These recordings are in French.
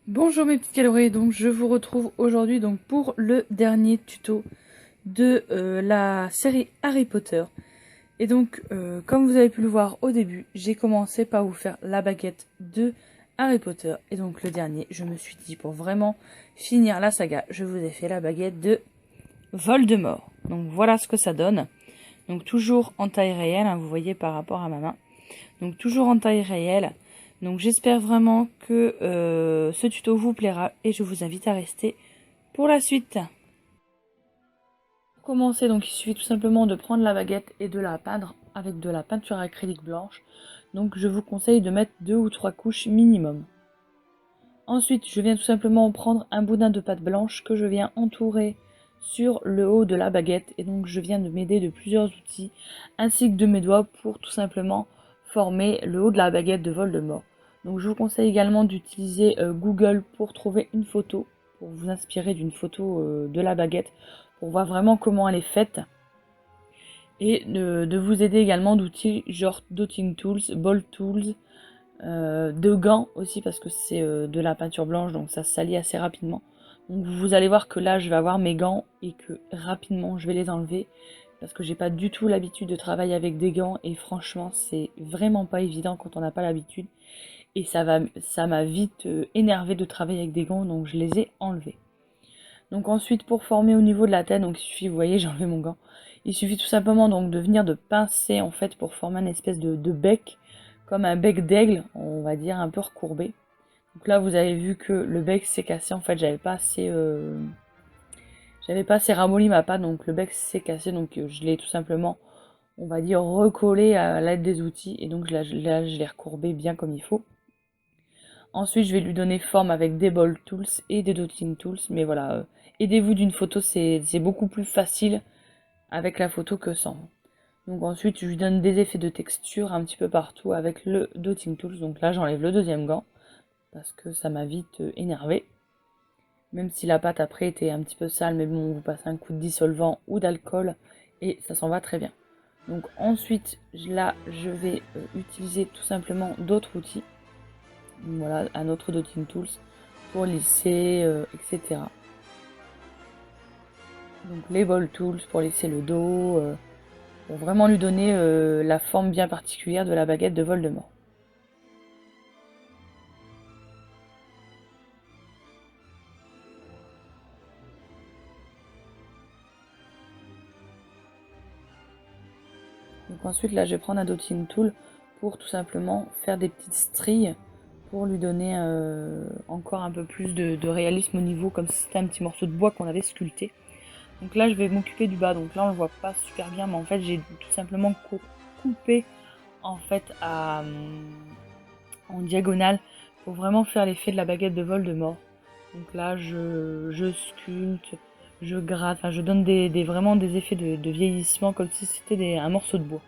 Bonjour mes petites calories, donc je vous retrouve aujourd'hui donc pour le dernier tuto de la série Harry Potter. Et donc comme vous avez pu le voir au début, j'ai commencé par vous faire la baguette de Harry Potter. Et donc le dernier, je me suis dit pour vraiment finir la saga, je vous ai fait la baguette de Voldemort. Donc voilà ce que ça donne. Donc toujours en taille réelle, hein, vous voyez par rapport à ma main. Donc toujours en taille réelle. Donc j'espère vraiment que ce tuto vous plaira et je vous invite à rester pour la suite. Pour commencer, donc il suffit tout simplement de prendre la baguette et de la peindre avec de la peinture acrylique blanche. Donc je vous conseille de mettre 2 ou 3 couches minimum. Ensuite, je viens tout simplement prendre un boudin de pâte blanche que je viens entourer sur le haut de la baguette. Et donc je viens de m'aider de plusieurs outils ainsi que de mes doigts pour tout simplement former le haut de la baguette de Voldemort. Donc je vous conseille également d'utiliser Google pour trouver une photo, pour vous inspirer d'une photo de la baguette, pour voir vraiment comment elle est faite. Et de vous aider également d'outils genre Dotting Tools, Ball Tools, de gants aussi parce que c'est de la peinture blanche donc ça se salit assez rapidement. Donc vous allez voir que là je vais avoir mes gants et que rapidement je vais les enlever parce que j'ai pas du tout l'habitude de travailler avec des gants et franchement c'est vraiment pas évident quand on n'a pas l'habitude et ça m'a vite énervé de travailler avec des gants donc je les ai enlevés. Donc ensuite pour former au niveau de la tête, donc il suffit, vous voyez j'ai enlevé mon gant, il suffit tout simplement donc de venir de pincer en fait pour former une espèce de bec, comme un bec d'aigle, on va dire un peu recourbé. Donc là vous avez vu que le bec s'est cassé, en fait j'avais pas assez ramolli ma pâte, donc le bec s'est cassé, donc je l'ai tout simplement, on va dire, recollé à l'aide des outils, et donc là, je l'ai recourbé bien comme il faut. Ensuite, je vais lui donner forme avec des Ball Tools et des Dotting Tools. Mais voilà, aidez-vous d'une photo, c'est beaucoup plus facile avec la photo que sans. Donc ensuite, je lui donne des effets de texture un petit peu partout avec le Dotting Tools. Donc là, j'enlève le deuxième gant parce que ça m'a vite énervé. Même si la pâte après était un petit peu sale, mais bon, vous passez un coup de dissolvant ou d'alcool et ça s'en va très bien. Donc ensuite, là, je vais utiliser tout simplement d'autres outils. Voilà, un autre Dotting Tools pour lisser, etc. Donc les Ball Tools pour lisser le dos, pour vraiment lui donner la forme bien particulière de la baguette de Voldemort. Donc ensuite là je vais prendre un Dotting Tool pour tout simplement faire des petites stries pour lui donner encore un peu plus de réalisme au niveau, comme si c'était un petit morceau de bois qu'on avait sculpté. Donc là je vais m'occuper du bas, donc là on le voit pas super bien, mais en fait j'ai tout simplement coupé en fait en diagonale pour vraiment faire l'effet de la baguette de Voldemort. Donc là je sculpte, je gratte, enfin je donne vraiment des effets de vieillissement comme si c'était un morceau de bois.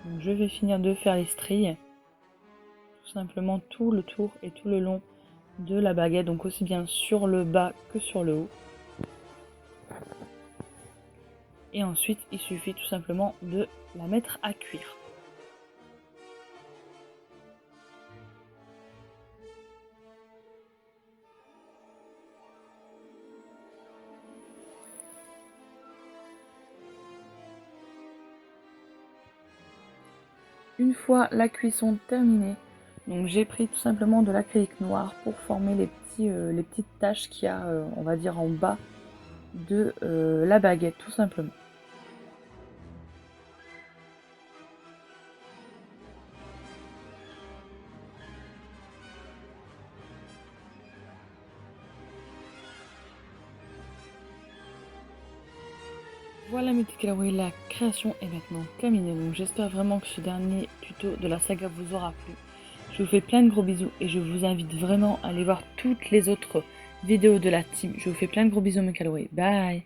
Donc je vais finir de faire les stries, tout simplement tout le tour et tout le long de la baguette, donc aussi bien sur le bas que sur le haut. Et ensuite il suffit tout simplement de la mettre à cuire. Une fois la cuisson terminée, donc j'ai pris tout simplement de l'acrylique noir pour former les petites taches qu'il y a, on va dire, en bas de la baguette, tout simplement. Voilà mes petits calories, la création est maintenant terminée, donc j'espère vraiment que ce dernier tuto de la saga vous aura plu. Je vous fais plein de gros bisous et je vous invite vraiment à aller voir toutes les autres vidéos de la team. Je vous fais plein de gros bisous mes calories, bye.